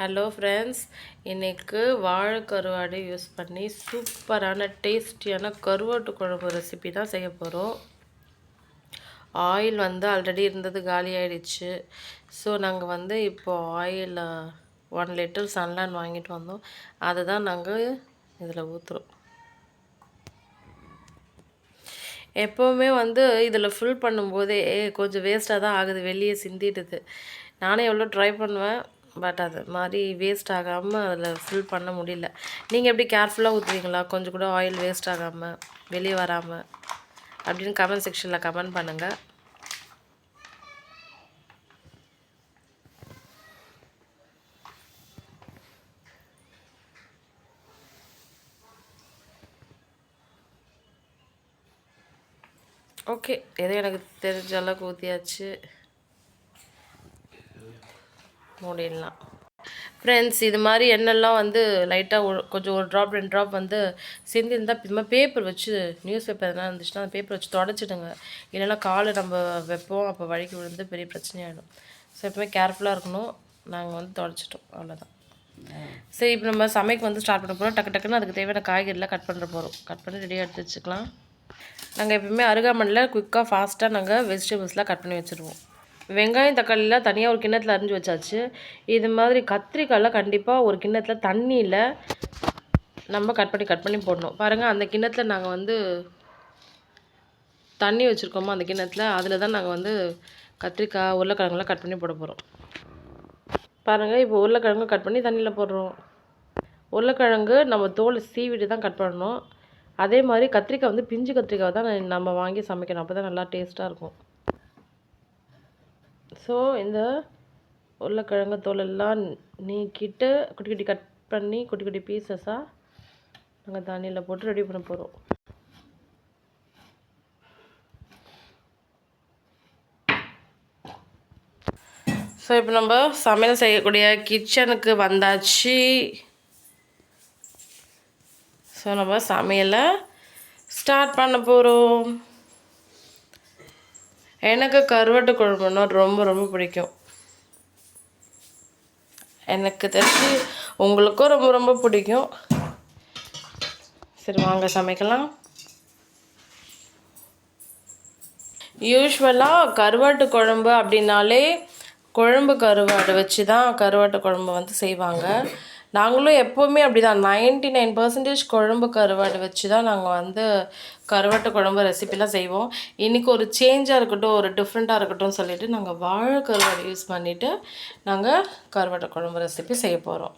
Hello friends, இன்றைக்கு வாழை கருவாடு யூஸ் பண்ணி சூப்பரான டேஸ்டியான கருவாட்டு குழம்பு ரெசிபி தான் செய்ய போகிறோம். ஆயில் ஆல்ரெடி இருந்தது காலி ஆகிடுச்சு. ஸோ நாங்கள் இப்போது ஆயில் 1 லிட்டர் சன்லான் வாங்கிட்டு வந்தோம். அதை தான் நாங்கள் இதில் ஊற்றுறோம். எப்போவுமே இதில் ஃபில் பண்ணும்போதே கொஞ்சம் வேஸ்ட்டாக தான் ஆகுது, வெளியே சிந்திடுது. நானே எவ்வளோ ட்ரை பண்ணுவேன், பட் அது மாதிரி வேஸ்ட் ஆகாமல் அதில் ஃபில் பண்ண முடியல. நீங்கள் எப்படி கேர்ஃபுல்லாக ஊற்றுவீங்களா, கொஞ்சம் கூட ஆயில் வேஸ்ட் ஆகாமல் வெளியே வராமல் அப்படின்னு கமெண்ட் செக்ஷனில் கமெண்ட் பண்ணுங்கள். ஓகே, ஏதோ எனக்கு தெரிஞ்ச அளவுக்கு ஊற்றியாச்சு, மூடிடலாம். ஃப்ரெண்ட்ஸ், இது மாதிரி எண்ணெய்லாம் லைட்டாக கொஞ்சம் ஒரு ட்ராப் 2 ட்ராப் சிந்திருந்தால் இதுமாதிரி பேப்பர் வச்சு, நியூஸ் பேப்பர் எதனா இருந்துச்சுன்னா அந்த பேப்பர் வச்சு தொடச்சிடுங்க. இல்லைன்னா காலை நம்ம வைப்போம், அப்போ வழுக்கி விழுந்து பெரிய பிரச்சனையாகிடும். ஸோ எப்பவுமே கேர்ஃபுல்லாக இருக்கணும். நாங்கள் தொடச்சிட்டோம், அவ்வளோதான். சரி, இப்போ நம்ம சமைக்க ஸ்டார்ட் பண்ண போகிறோம். டக்குன்னு அதுக்கு தேவையான காய்கறிலாம் கட் பண்ண போகிறோம். கட் பண்ணி ரெடியாக எடுத்து வச்சுக்கலாம். நாங்கள் எப்பவுமே அருகாமனையில் குயிக்காக ஃபாஸ்ட்டாக நாங்கள் வெஜிடபிள்ஸ்லாம் கட் பண்ணி வச்சுருவோம். வெங்காயம் தக்காளிலாம் தனியாக ஒரு கிண்ணத்தில் அரிஞ்சு வச்சாச்சு. இது மாதிரி கத்திரிக்காயெலாம் கண்டிப்பாக ஒரு கிண்ணத்தில் தண்ணியில் நம்ம கட் பண்ணி போடணும். பாருங்கள், அந்த கிண்ணத்தில் நாங்கள் தண்ணி வச்சுருக்கோமோ அந்த கிண்ணத்தில், அதில் தான் நாங்கள் கத்திரிக்காய் உருளைக்கிழங்குலாம் கட் பண்ணி போட போகிறோம். பாருங்கள், இப்போ உருளைக்கிழங்கு கட் பண்ணி தண்ணியில் போடுறோம். உருளைக்கிழங்கு நம்ம தோல் சீவிட்டு தான் கட் பண்ணணும். அதே மாதிரி கத்திரிக்காய் பிஞ்சு கத்திரிக்காய் தான் நம்ம வாங்கி சமைக்கணும். அப்போ தான் நல்லா டேஸ்ட்டாக இருக்கும். ஸோ இந்த உருளைக்கிழங்கு தோலெல்லாம் நீக்கிட்டு குட்டி குட்டி கட் பண்ணி குட்டி குட்டி பீசஸாக நாங்கள் தண்ணியில் போட்டு ரெடி பண்ண போகிறோம். ஸோ இப்போ நம்ம சமையல் செய்யக்கூடிய கிச்சனுக்கு வந்தாச்சு. ஸோ நம்ம சமையலை ஸ்டார்ட் பண்ண போகிறோம். எனக்கு கருவாட்டு குழம்புன்னா ரொம்ப ரொம்ப பிடிக்கும். எனக்கு தெரிஞ்சு உங்களுக்கும் ரொம்ப ரொம்ப பிடிக்கும். சரி, வாங்க சமைக்கலாம். யூஸ்வலாக கருவாட்டு குழம்பு அப்படின்னாலே குழம்பு கருவாடு வச்சு தான் கருவாட்டு குழம்பு செய்வாங்க. நாங்களும் எப்போவுமே அப்படி தான் 99% குழம்பு கருவாடு வச்சு தான் நாங்கள் கருவாட்டு குழம்பு ரெசிபிலாம் செய்வோம். இன்றைக்கி ஒரு சேஞ்சாக இருக்கட்டும், ஒரு டிஃப்ரெண்ட்டாக இருக்கட்டும் சொல்லிவிட்டு நாங்கள் வாழை கருவாடு யூஸ் பண்ணிவிட்டு நாங்கள் கருவாட்டு குழம்பு ரெசிபி செய்ய போகிறோம்.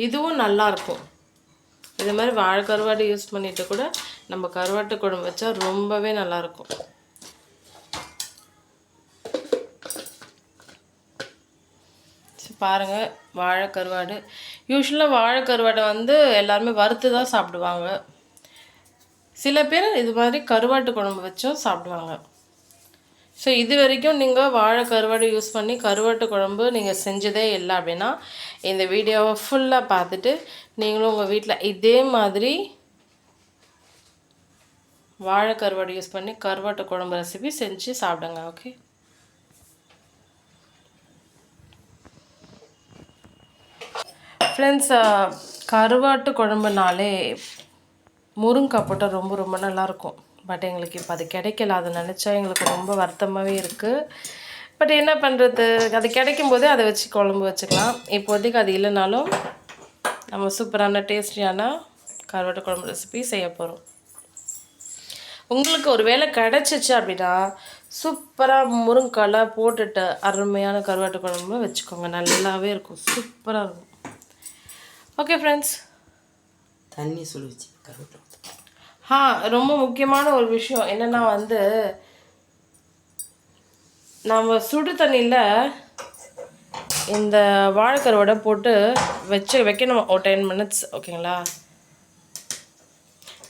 இதுவும் நல்லாயிருக்கும். இது மாதிரி வாழை கருவாடு யூஸ் பண்ணிவிட்டு கூட நம்ம கருவாட்டு குழம்பு வச்சா ரொம்பவே நல்லாயிருக்கும். பாருங்கள், வாழை கருவாடு. யூஸ்வலாக வாழை கருவாடை எல்லாருமே வறுத்து தான் சாப்பிடுவாங்க. சில பேர் இது மாதிரி கருவாட்டு குழம்பு வச்சும் சாப்பிடுவாங்க. ஸோ இது வரைக்கும் நீங்கள் வாழை கருவாடு யூஸ் பண்ணி கருவாட்டு குழம்பு நீங்கள் செஞ்சதே இல்லை அப்படின்னா இந்த வீடியோவை ஃபுல்லாக பார்த்துட்டு நீங்களும் உங்கள் வீட்டில் இதே மாதிரி வாழை கருவாடு யூஸ் பண்ணி கருவாட்டு குழம்பு ரெசிபி செஞ்சு சாப்பிடுங்க. ஓகே ஃப்ரெண்ட்ஸ், கருவாட்டு குழம்புனாலே முருங்கைக்காய் போட்டால் ரொம்ப ரொம்ப நல்லாயிருக்கும். பட் எங்களுக்கு இப்போ அது கிடைக்கல. அதை நினச்சா எங்களுக்கு ரொம்ப வருத்தமாகவே இருக்குது. பட் என்ன பண்ணுறது, அது கிடைக்கும் போதே அதை வச்சு குழம்பு வச்சுக்கலாம். இப்போதைக்கு அது இல்லைனாலும் நம்ம சூப்பரான டேஸ்டியான கருவாட்டு குழம்பு ரெசிபி செய்ய போகிறோம். உங்களுக்கு ஒரு வேளை கிடச்சிச்சு அப்படின்னா சூப்பராக முருங்கைக்காய் போட்டுட்டு அருமையான கருவாட்டு குழம்பு வச்சுக்கோங்க. நல்லாவே இருக்கும், சூப்பராக இருக்கும். ஓகே ஃப்ரெண்ட்ஸ், தண்ணி சுழிச்சு கருவேப்பிலை. ரொம்ப முக்கியமான ஒரு விஷயம் என்னென்னா நம்ம சுடு தண்ணியில் இந்த வாழைக்கருவாடை போட்டு வைக்கணும் ஒரு 10 minutes. ஓகேங்களா,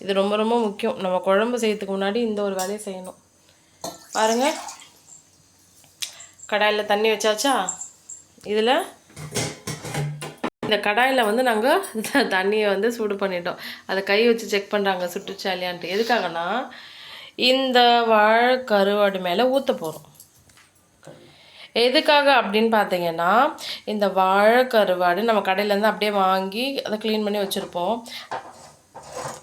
இது ரொம்ப ரொம்ப முக்கியம். நம்ம குழம்பு செய்யறதுக்கு முன்னாடி இந்த ஒரு வேலையை செய்யணும். பாருங்கள், கடாயில் தண்ணி வச்சாச்சா. இதில் இந்த கடாயில் நாங்கள் தண்ணியை சூடு பண்ணிட்டோம். அதை கை வச்சு செக் பண்ணுறாங்க சுட்டுச்சா இல்லையான்ட்டு. எதுக்காகனா இந்த வாழை கருவாடு மேலே ஊற்ற போகிறோம். எதுக்காக அப்படின்னு பார்த்தீங்கன்னா, இந்த வாழை கருவாடு நம்ம கடையிலேருந்து அப்படியே வாங்கி அதை க்ளீன் பண்ணி வச்சுருப்போம்.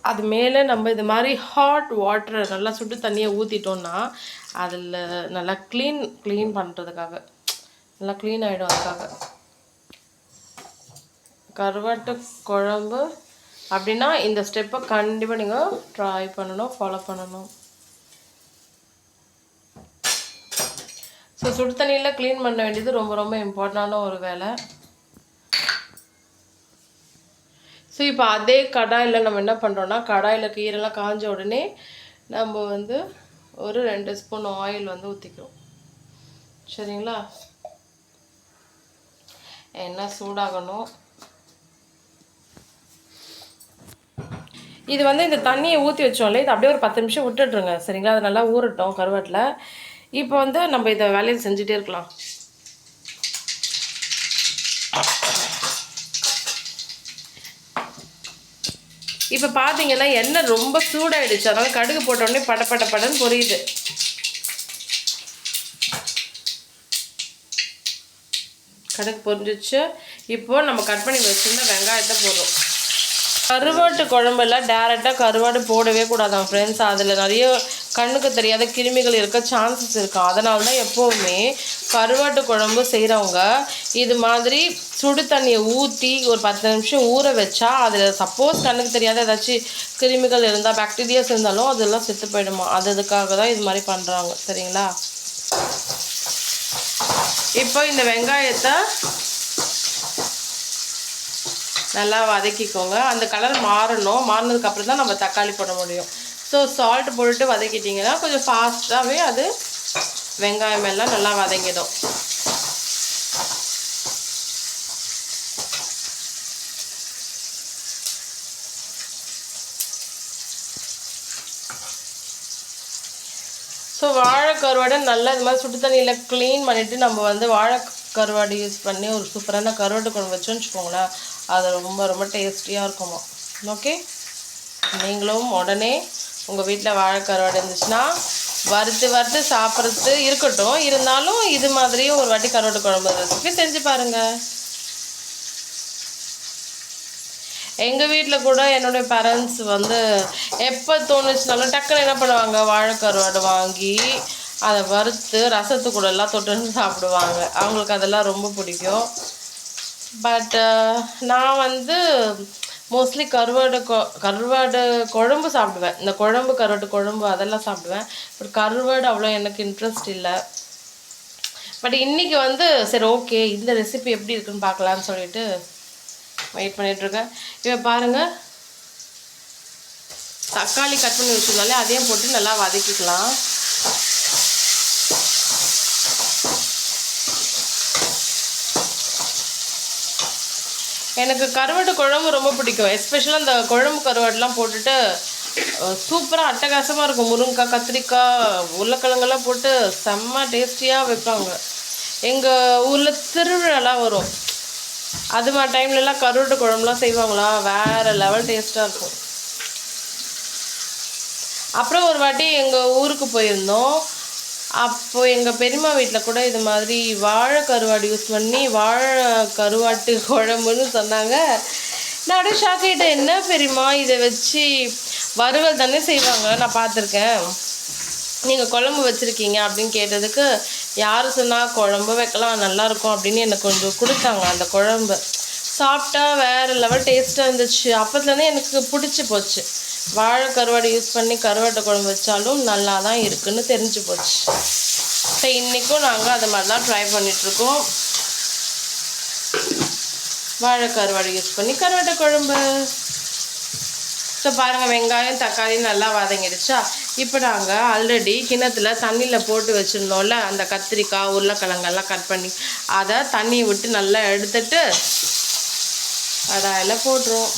அது மேலே நம்ம இது மாதிரி ஹாட் வாட்டரை நல்லா சுடு தண்ணியை ஊற்றிட்டோம்னா அதில் நல்லா க்ளீன் பண்ணுறதுக்காக நல்லா க்ளீன் ஆகிடும். அதுக்காக கருவாட்டு குழம்பு அப்படின்னா இந்த ஸ்டெப்பை கண்டிப்பாக நீங்கள் ட்ரை பண்ணணும், ஃபாலோ பண்ணணும். ஸோ சுடு தண்ணியில் க்ளீன் பண்ண வேண்டியது ரொம்ப ரொம்ப இம்பார்ட்டண்டான ஒரு வேலை. ஸோ இப்போ அதே கடாயில் நம்ம என்ன பண்ணுறோன்னா, கடாயில் கீரைலாம் காஞ்ச உடனே நம்ம வந்து ஒரு 2 ஸ்பூன் ஆயில் வந்து ஊற்றிக்கிறோம். சரிங்களா? எண்ணெய் சூடாகணும். இது வந்து இந்த தண்ணியை ஊற்றி வச்சோம்ல, இது அப்படியே ஒரு 10 நிமிஷம் விட்டுட்ருங்க. சரிங்களா? அது நல்லா ஊறட்டும் கருவாட்டில். இப்போ வந்து நம்ம இதை வேலையை செஞ்சுட்டே இருக்கலாம். இப்போ பார்த்தீங்கன்னா எண்ணெய் ரொம்ப சூடாகிடுச்சு. அதனால் கடுகு போட்டோடனே படன்னு பொரியுது. கடுகு பொரிஞ்சிச்சு. இப்போது நம்ம கட் பண்ணி வச்சுருந்த வெங்காயத்தை போடுறோம். கருவாட்டு குழம்பெல்லாம் டேரெக்டாக கருவாடு போடவே கூடாதான் ஃப்ரெண்ட்ஸ். அதில் நிறைய கண்ணுக்கு தெரியாத கிருமிகள் இருக்க சான்சஸ் இருக்கும். அதனால தான் எப்போவுமே கருவாட்டு குழம்பு செய்கிறவங்க இது மாதிரி சுடு தண்ணியை ஊற்றி ஒரு 10 நிமிஷம் ஊற வச்சா அதில் சப்போஸ் கண்ணுக்கு தெரியாத ஏதாச்சும் கிருமிகள் இருந்தால், பாக்டீரியாஸ் இருந்தாலும் அதெல்லாம் செத்து போயிடுமா. அதுக்காக தான் இது மாதிரி பண்ணுறாங்க. சரிங்களா? இப்போ இந்த வெங்காயத்தை நல்லா வதக்கிக்கோங்க. அந்த கலர் மாறணும். மாறினதுக்கப்புறம் தான் நம்ம தக்காளி போட முடியும். ஸோ சால்ட் போட்டுட்டு வதக்கிட்டிங்கன்னா கொஞ்சம் ஃபாஸ்ட்டாகவே அது வெங்காயம் எல்லாம் நல்லா வதங்கிடும். ஸோ வாழை கருவாடை நல்லா இது மாதிரி சுடு தண்ணியில் க்ளீன் பண்ணிவிட்டு நம்ம வந்து வாழை கருவாடு யூஸ் பண்ணி ஒரு சூப்பரான கருவாட்டு குழம்பு வச்சோன்னு வச்சுக்கோங்களேன். அது ரொம்ப ரொம்ப டேஸ்டியாக இருக்குமா. ஓகே, நீங்களும் உடனே உங்கள் வீட்டில் வாழை கருவாடு இருந்துச்சுன்னா வறுத்து சாப்பிட்றது இருக்கட்டும், இருந்தாலும் இது மாதிரியும் ஒரு வாட்டி கருவாட்டு குழம்பு ரெசிபி செஞ்சு பாருங்கள். எங்கள் வீட்டில் கூட என்னுடைய பேரண்ட்ஸ் வந்து எப்போ தோணுச்சுனாலும் டக்குன்னு என்ன பண்ணுவாங்க, வாழை கருவாடு வாங்கி அதை வறுத்து ரசத்து கூட எல்லாம் தொட்டு சாப்பிடுவாங்க. அவங்களுக்கு அதெல்லாம் ரொம்ப பிடிக்கும். பட் நான் வந்து மோஸ்ட்லி கருவாடு குழம்பு சாப்பிடுவேன். இந்த கருவாட்டு குழம்பு அதெல்லாம் சாப்பிடுவேன். பட் கருவாடு அவ்வளோ எனக்கு இன்ட்ரெஸ்ட் இல்லை. பட் இன்றைக்கி வந்து சரி ஓகே இந்த ரெசிபி எப்படி இருக்குன்னு பார்க்கலான்னு சொல்லிட்டு வெயிட் பண்ணிகிட்ருக்கேன். இப்போ பாருங்கள், தக்காளி கட் பண்ணி வச்சுருந்தாலே அதையும் போட்டு நல்லா வதக்கிக்கலாம். எனக்கு கருவாட்டு குழம்பு ரொம்ப பிடிக்கும். எஸ்பெஷலாக அந்த குழம்பு கருவாடுலாம் போட்டுட்டு சூப்பராக அட்டகாசமாக இருக்கும். முருங்கைக்காய், கத்திரிக்காய், உருளைக்கிழங்கெல்லாம் போட்டு செம்ம டேஸ்டியாக வைப்பாங்க. எங்கள் ஊரில் திருவிழாலாம் வரும். அது மாதிரி டைம்லலாம் கருவாட்டு குழம்புலாம் செய்வாங்களா, வேறு லெவல் டேஸ்ட்டாக இருக்கும். அப்புறம் ஒரு வாட்டி எங்கள் ஊருக்கு போயிருந்தோம். அப்போது எங்கள் பெரியம்மா வீட்டில் கூட இது மாதிரி வாழை கருவாடு யூஸ் பண்ணி வாழை கருவாட்டு குழம்புன்னு சொன்னாங்க. நான் அப்படியே ஷாக் ஆகிட்டேன். என்ன பெரியம்மா இதை வச்சு வறுவல் தானே செய்வாங்க, நான் பார்த்துருக்கேன், நீங்கள் குழம்பு வச்சுருக்கீங்க அப்படின்னு கேட்டதுக்கு, யார் சொன்னால் குழம்பு வைக்கலாம் நல்லாயிருக்கும் அப்படின்னு எனக்கு கொஞ்சம் கொடுத்தாங்க. அந்த குழம்பு சாப்பிட்டா வேறு லெவல் டேஸ்ட்டாக இருந்துச்சு. அப்போதுலேருந்து எனக்கு பிடிச்சி போச்சு. வாழை கருவாடு யூஸ் பண்ணி கருவாட்டு குழம்பு வச்சாலும் நல்லா தான் இருக்குதுன்னு தெரிஞ்சு போச்சு. ஸோ இன்றைக்கும் நாங்கள் அது மாதிரி தான் ட்ரை பண்ணிகிட்ருக்கோம். வாழை கருவாடு யூஸ் பண்ணி கருவாட்டு குழம்பு. ஸோ பாருங்கள், வெங்காயம் தக்காளி நல்லா வதங்கிடுச்சா. இப்போ நாங்கள் ஆல்ரெடி கிணத்துல தண்ணியில் போட்டு வச்சுருந்தோம்ல, அந்த கத்திரிக்காய் உருளைக்கிழங்கெல்லாம் கட் பண்ணி அதை தண்ணியை விட்டு நல்லா எடுத்துட்டு கடாயில் போட்டுருவோம்.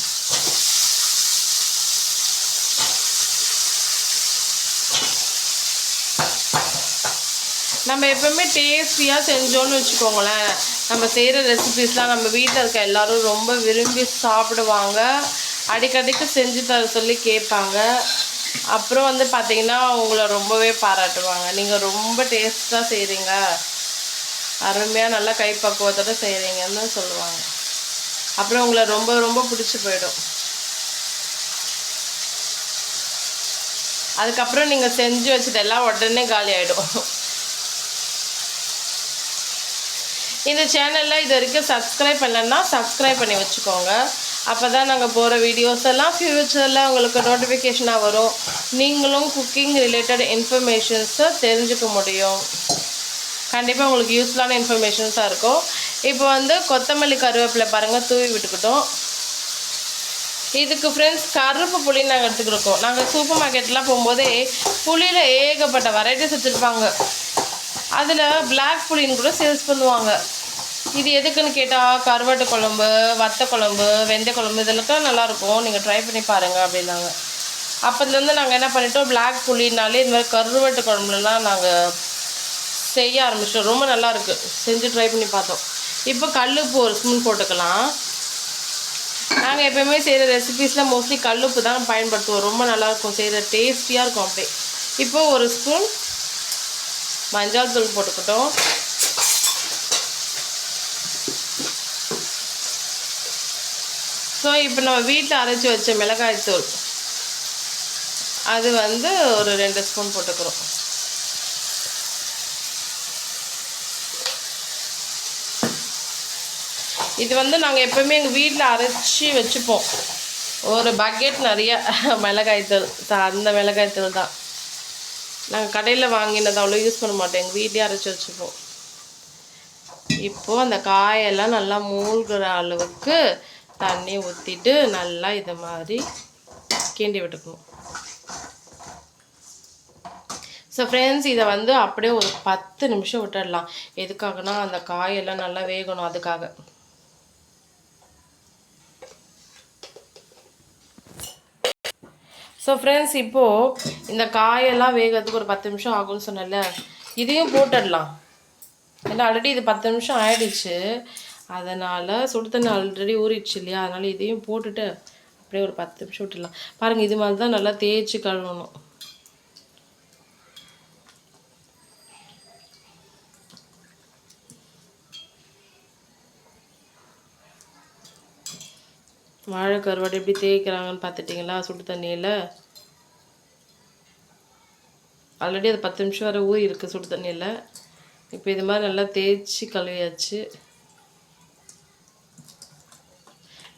நம்ம எப்போவுமே டேஸ்டியாக செஞ்சோன்னு வச்சுக்கோங்களேன், நம்ம செய்கிற ரெசிபீஸ்லாம் நம்ம வீட்டில் இருக்க எல்லோரும் ரொம்ப விரும்பி சாப்பிடுவாங்க. அடிக்கடிக்கு செஞ்சு தர சொல்லி கேட்பாங்க. அப்புறம் வந்து பார்த்திங்கன்னா உங்களை ரொம்பவே பாராட்டுவாங்க, நீங்கள் ரொம்ப டேஸ்ட்டாக செய்கிறீங்க, அருமையாக நல்லா கைப்பக்குவத்தோடு செய்கிறீங்கன்னு சொல்லுவாங்க. அப்புறம் உங்களை ரொம்ப ரொம்ப பிடிச்சி போயிடும். அதுக்கப்புறம் நீங்கள் செஞ்சு வச்சுட்டு எல்லாம் உடனே காலி ஆகிடும். இந்த சேனலில் இது வரைக்கும் சப்ஸ்கிரைப் பண்ணலன்னா சப்ஸ்கிரைப் பண்ணி வச்சுக்கோங்க. அப்போ தான் நாங்கள் போகிற வீடியோஸ் எல்லாம் ஃப்யூச்சரில் உங்களுக்கு நோட்டிஃபிகேஷனாக வரும். நீங்களும் குக்கிங் ரிலேட்டட் இன்ஃபர்மேஷன்ஸை தெரிஞ்சுக்க முடியும். கண்டிப்பாக உங்களுக்கு யூஸ்ஃபுல்லான இன்ஃபர்மேஷன்ஸாக இருக்கும். இப்போ வந்து கொத்தமல்லி கருவேப்பிலை பாருங்கள் தூவி விட்டுக்கிட்டோம். இதுக்கு ஃப்ரெண்ட்ஸ் கருப்பு புளி நாங்கள் எடுத்துக்கிருக்கோம். நாங்கள் சூப்பர் மார்க்கெட்லாம் போகும்போதே புளியில் ஏகப்பட்ட வெரைட்டிஸ் வச்சுருப்பாங்க. அதில் பிளாக் புளின்னு கூட சேல்ஸ் பண்ணுவாங்க. இது எதுக்குன்னு கேட்டால் கருவாட்டு குழம்பு, வத்த குழம்பு, வெந்தய குழம்பு இதெல்லாம் நல்லாயிருக்கும், நீங்கள் ட்ரை பண்ணி பாருங்கள் அப்படின்னாங்க. அப்போதுலேருந்து நாங்கள் என்ன பண்ணிட்டோம், பிளாக் புளினாலே இந்த மாதிரி கருவாட்டு குழம்புலாம் நாங்கள் செய்ய ஆரம்பிச்சிட்டோம். ரொம்ப நல்லாயிருக்கு, செஞ்சு ட்ரை பண்ணி பார்த்தோம். இப்போ கல்லுப்பு ஒரு ஸ்பூன் போட்டுக்கலாம். நாங்கள் எப்போயுமே செய்கிற ரெசிபீஸில் மோஸ்ட்லி கல்லுப்பு தான் பயன்படுத்துவோம். ரொம்ப நல்லாயிருக்கும், செய்கிற டேஸ்டியாக இருக்கும் அப்படியே. இப்போ ஒரு ஸ்பூன் மஞ்சள் தூள் போட்டுக்கிட்டோம். ஸோ இப்போ நம்ம வீட்டில் அரைச்சி வச்ச மிளகாய் தூள் அது வந்து ஒரு 2 ஸ்பூன் போட்டுக்கிறோம். இது வந்து நாங்கள் எப்போவுமே எங்கள் வீட்டில் அரைச்சி வச்சுப்போம். ஒரு பக்கெட் நிறைய மிளகாய்த்தூள், அந்த மிளகாய்த்தூள் தான். நாங்கள் கடையில் வாங்கினது அவ்வளோ யூஸ் பண்ண மாட்டோம், எங்கள் வீட்லேயே அரைச்சி வச்சுப்போம். இப்போது அந்த காயெல்லாம் நல்லா மூழ்கிற அளவுக்கு தண்ணி ஊற்றிட்டு நல்லா இது மாதிரி கிண்டி விட்டுக்கணும். ஸோ ஃப்ரெண்ட்ஸ், இதை வந்து அப்படியே ஒரு 10 நிமிஷம் விட்டுடலாம். எதுக்காகனா அந்த காயெல்லாம் நல்லா வேகணும், அதுக்காக. ஸோ ஃப்ரெண்ட்ஸ், இப்போது இந்த காயெல்லாம் வேகிறதுக்கு ஒரு 10 நிமிஷம் ஆகும்னு சொன்னல, இதையும் போட்டுடலாம். ஏன்னா ஆல்ரெடி இது 10 நிமிஷம் ஆகிடுச்சு, அதனால் சுடு தண்ணி ஆல்ரெடி ஊறிடுச்சு இல்லையா, அதனால் இதையும் போட்டுட்டு அப்படியே ஒரு 10 நிமிஷம் விட்டுடலாம். பாருங்கள், இது மாதிரி தான் நல்லா தேய்ச்சி கழுவணும். வாழை கருவாடு எப்படி தேய்க்கிறாங்கன்னு பார்த்துட்டிங்களா சுடு தண்ணியில். ஆல்ரெடி அது 10 நிமிஷம் வரை ஊறி இருக்குது சுடு தண்ணியில். இப்போ இது மாதிரி நல்லா தேய்ச்சி கழுவியாச்சு.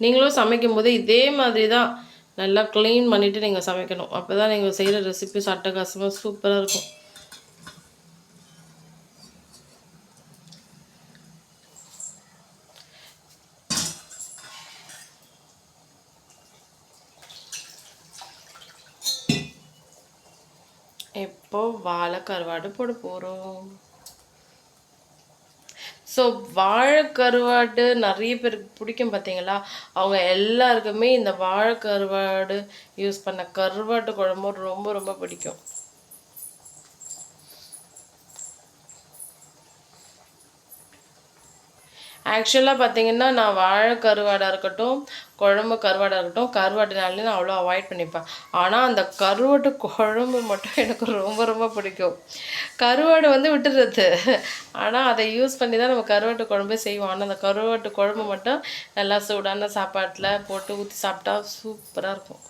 நீங்களும் சமைக்கும்போது இதே மாதிரி தான் நல்லா க்ளீன் பண்ணிவிட்டு நீங்கள் சமைக்கணும். அப்போ தான் நீங்கள் செய்கிற ரெசிபிஸ் அட்டகாசமாக சூப்பராக இருக்கும். இப்போது வாழை கருவாடு போட போகிறோம். ஸோ வாழை கருவாடு நிறைய பேருக்கு பிடிக்கும் பார்த்தீங்களா. அவங்க எல்லாருக்குமே இந்த வாழை கருவாடு யூஸ் பண்ண கருவாட்டு குழம்பு ரொம்ப ரொம்ப பிடிக்கும். ஆக்சுவலாக பார்த்தீங்கன்னா, நான் வாழை கருவாடாக இருக்கட்டும், குழம்பு கருவாடாக இருக்கட்டும், கருவாட்டுனாலே நான் அவ்வளோ அவாய்ட் பண்ணிப்பேன். ஆனால் அந்த கருவாட்டு குழம்பு மட்டும் எனக்கு ரொம்ப ரொம்ப பிடிக்கும். கருவாடு வந்து விட்டுடுறது, ஆனால் அதை யூஸ் பண்ணி தான் நம்ம கருவாட்டு குழம்பே செய்வோம். ஆனால் அந்த கருவாட்டு குழம்பு மட்டும் நல்லா சூடான சாப்பாட்டில் போட்டு ஊற்றி சாப்பிட்டா சூப்பராக இருக்கும்.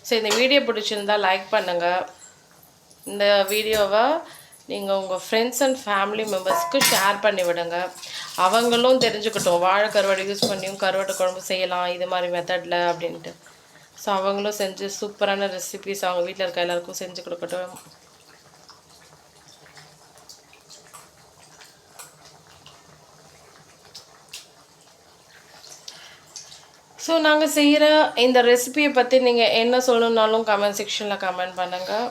ஸோ இந்த வீடியோ பிடிச்சிருந்தால் லைக் பண்ணுங்கள். இந்த வீடியோவை நீங்கள் உங்கள் ஃப்ரெண்ட்ஸ் அண்ட் ஃபேமிலி மெம்பர்ஸ்க்கு ஷேர் பண்ணி விடுங்க. அவங்களும் தெரிஞ்சுக்கிட்டோம் வாழை கருவாடு யூஸ் பண்ணியும் கருவாட்டு குழம்பு செய்யலாம் இது மாதிரி மெத்தடில் அப்படின்ட்டு. ஸோ அவங்களும் செஞ்சு சூப்பரான ரெசிபிஸ் அவங்க வீட்டில் இருக்க எல்லாருக்கும் செஞ்சு கொடுக்கட்டும். ஸோ நாங்கள் செய்கிற இந்த ரெசிபியை பற்றி நீங்கள் என்ன சொல்லணுன்னாலும் கமெண்ட் செக்ஷனில் கமெண்ட் பண்ணுங்கள்.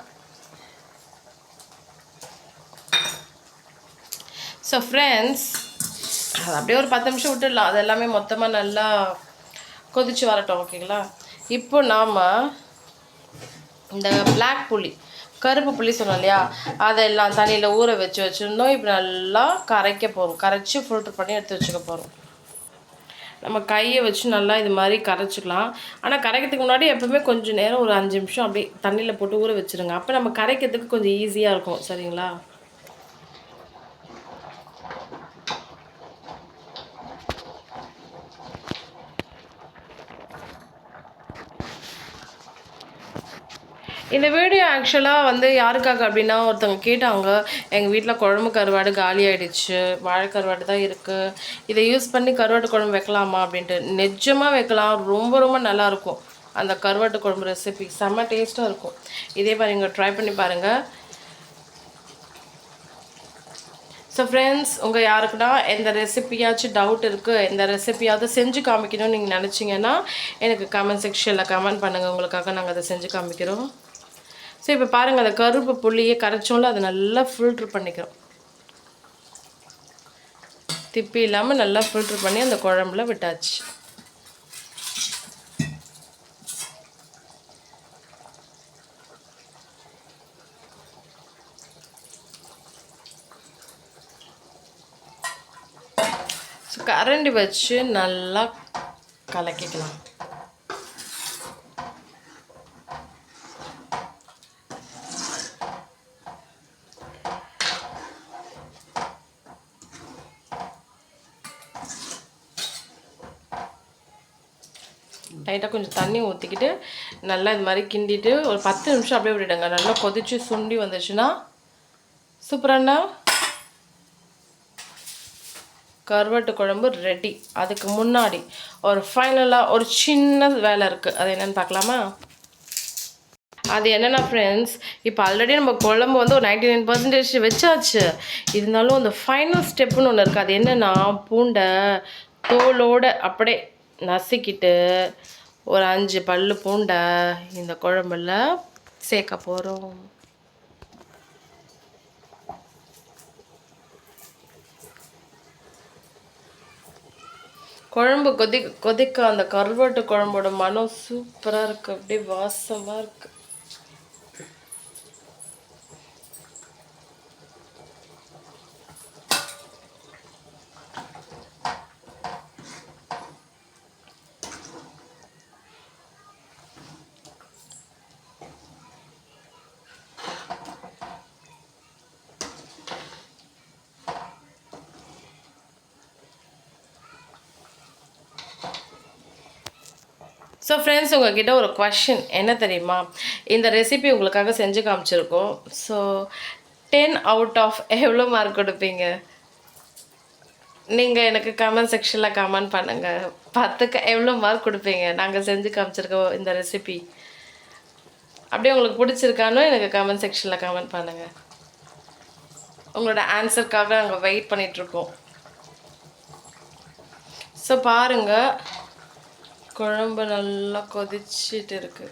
ஸோ ஃப்ரெண்ட்ஸ், அது அப்படியே ஒரு 10 நிமிஷம் விட்டுடலாம். அது எல்லாமே மொத்தமாக நல்லா கொதித்து வரட்டும், ஓகேங்களா. இப்போ நாம் இந்த பிளாக் புளி, கருப்பு புளி சொன்னோம் இல்லையா, அதெல்லாம் தண்ணியில் ஊற வச்சுருந்தோம். இப்போ நல்லா கரைக்க போகிறோம். கரைச்சி ஃபில்ட்ரு பண்ணி எடுத்து வச்சுக்க போகிறோம். நம்ம கையை வச்சு நல்லா இது மாதிரி கரைச்சிக்கலாம். ஆனால் கரைக்கிறதுக்கு முன்னாடி எப்போவுமே கொஞ்சம் நேரம் ஒரு 5 நிமிஷம் அப்படியே தண்ணியில் போட்டு ஊற வச்சுருங்க. அப்போ நம்ம கரைக்கிறதுக்கு கொஞ்சம் ஈஸியாக இருக்கும். சரிங்களா? இந்த வீடியோ ஆக்சுவலாக வந்து யாருக்காக அப்படின்னா, ஒருத்தவங்க கேட்டாங்க, எங்கள் வீட்டில் குழம்பு கருவாடு காலி ஆகிடுச்சு, வாழை கருவாடு தான் இருக்குது, இதை யூஸ் பண்ணி கருவாட்டு குழம்பு வைக்கலாமா அப்படின்ட்டு. நிஜமாக வைக்கலாம், ரொம்ப ரொம்ப நல்லாயிருக்கும். அந்த கருவாட்டு குழம்பு ரெசிபி செம்ம டேஸ்ட்டாக இருக்கும். இதே மாதிரி நீங்கள் ட்ரை பண்ணி பாருங்கள். ஸோ ஃப்ரெண்ட்ஸ், உங்கள் யாருக்குன்னா எந்த ரெசிபியாச்சும் டவுட் இருக்குது, எந்த ரெசிபியாவது செஞ்சு காமிக்கணும்னு நீங்கள் நினச்சிங்கன்னா எனக்கு கமெண்ட் செக்ஷனில் கமெண்ட் பண்ணுங்கள். உங்களுக்காக நாங்கள் அதை செஞ்சு காமிக்கிறோம். ஸோ இப்போ பாருங்கள், அந்த கருப்பு புள்ளியை கரைச்சோம்ல, அதை நல்லா ஃபில்ட்ரு பண்ணிக்கிறோம். திப்பி இல்லாமல் நல்லா ஃபில்ட்ரு பண்ணி அந்த குழம்புல விட்டாச்சு. ஸோ கரண்டி வச்சு நல்லா கலக்கிக்கலாம். லைட்டாக கொஞ்சம் தண்ணி ஊற்றிக்கிட்டு நல்லா இது மாதிரி கிண்டிட்டு ஒரு 10 நிமிஷம் அப்படியே விட்டுடுங்க. நல்லா கொதிச்சு சுண்டி வந்துச்சுன்னா சூப்பரான கருவாட்டு குழம்பு ரெடி. அதுக்கு முன்னாடி ஒரு ஃபைனலாக ஒரு சின்ன வேலை இருக்குது. அது என்னென்னு பார்க்கலாமா? அது என்னென்னா ஃப்ரெண்ட்ஸ், இப்போ ஆல்ரெடி நம்ம குழம்பு வந்து ஒரு 99% வச்சாச்சு. இருந்தாலும் அந்த ஃபைனல் ஸ்டெப்புன்னு ஒன்று இருக்குது. அது என்னென்னா, பூண்டை தோலோடு அப்படியே நசுக்கிட்டு ஒரு 5 பல்லு பூண்டை இந்த குழம்புல சேர்க்க போகிறோம். குழம்பு கொதிக்க அந்த கருவாட்டு குழம்போட மனம் சூப்பராக இருக்குது. அப்படியே வாசமாக இருக்குது. ஸோ ஃப்ரெண்ட்ஸ், உங்கள்கிட்ட ஒரு கொஷின் என்ன தெரியுமா? இந்த ரெசிபி உங்களுக்காக செஞ்சு காமிச்சிருக்கோம். ஸோ 10 அவுட் ஆஃப் எவ்வளோ மார்க் கொடுப்பீங்க? நீங்கள் எனக்கு கமெண்ட் செக்ஷனில் கமெண்ட் பண்ணுங்கள். 10க்கு எவ்வளோ மார்க் கொடுப்பீங்க நாங்கள் செஞ்சு காமிச்சிருக்கோம் இந்த ரெசிபி? அப்படியே உங்களுக்கு பிடிச்சிருக்கானோ எனக்கு கமெண்ட் செக்ஷனில் கமெண்ட் பண்ணுங்கள். உங்களோட ஆன்சருக்காக நாங்கள் வெயிட் பண்ணிகிட்ருக்கோம். ஸோ பாருங்கள், குழம்பு நல்லா கொதிச்சிட்டு இருக்கு.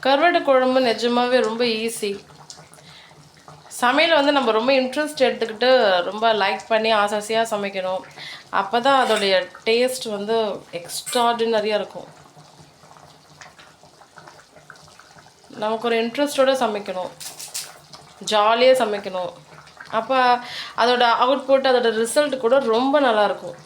கருவாட்டு குழம்பு நிஜமாவே ரொம்ப ஈஸி. சமையல் வந்து நம்ம ரொம்ப இன்ட்ரெஸ்ட் எடுத்துக்கிட்டு ரொம்ப லைக் பண்ணி ஆசாசியாக சமைக்கணும். அப்போ தான் அதோடைய டேஸ்ட் வந்து எக்ஸ்ட்ராடினரியாக இருக்கும். நமக்கு ஒரு இன்ட்ரெஸ்டோடு சமைக்கணும், ஜாலியாக சமைக்கணும். அப்போ அதோட அவுட்புட், அதோட ரிசல்ட் கூட ரொம்ப நல்லாயிருக்கும்.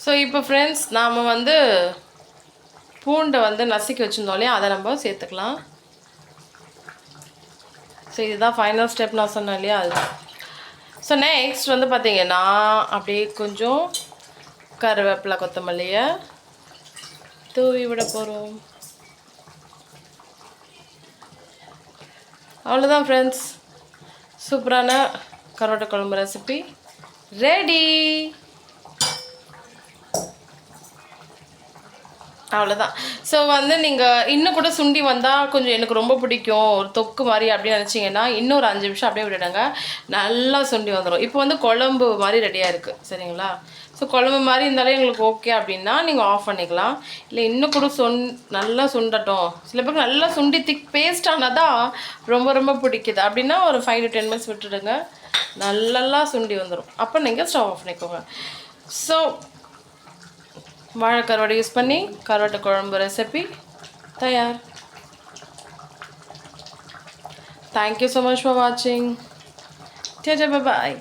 ஸோ இப்போ ஃப்ரெண்ட்ஸ், நாம் வந்து பூண்டை வந்து நசுக்கி வச்சுருந்தோம் இல்லையா, அதை நம்ம சேர்த்துக்கலாம். ஸோ இதுதான் ஃபைனல் ஸ்டெப் நான் சொன்னேன் இல்லையா, அதுதான். ஸோ நெக்ஸ்ட் வந்து பார்த்திங்கன்னா அப்படியே கொஞ்சம் கருவேப்பிலை கொத்தமல்லியை தூவி விட போகிறோம். அவ்வளோதான் ஃப்ரெண்ட்ஸ், சூப்பரான கருவாட்டு குழம்பு ரெசிபி ரெடி. அவ்வளோதான். ஸோ வந்து நீங்கள் இன்னும் கூட சுண்டி வந்தால் கொஞ்சம் எனக்கு ரொம்ப பிடிக்கும், ஒரு தொக்கு மாதிரி அப்படின்னு நினச்சிங்கன்னா இன்னும் ஒரு 5 நிமிஷம் அப்படியே விட்டுடுங்க, நல்லா சுண்டி வந்துடும். இப்போ வந்து குழம்பு மாதிரி ரெடியாக இருக்குது. சரிங்களா? ஸோ குழம்பு மாதிரி இருந்தாலே எங்களுக்கு ஓகே அப்படின்னா நீங்கள் ஆஃப் பண்ணிக்கலாம். இல்லை இன்னும் கூட நல்லா சுண்டட்டும். சில பேருக்கு நல்லா சுண்டி திக் பேஸ்ட் ஆனால் தான் ரொம்ப ரொம்ப பிடிக்குது அப்படின்னா ஒரு 5 to 10 minutes விட்டுடுங்க. நல்லா சுண்டி வந்துடும். அப்போ நீங்கள் ஸ்டவ் ஆஃப் பண்ணிக்கோங்க. ஸோ வாழை கருவாடை யூஸ் பண்ணி கருவாட்டு குழம்பு ரெசிபி தயார். Thank you so much for watching. Bye bye.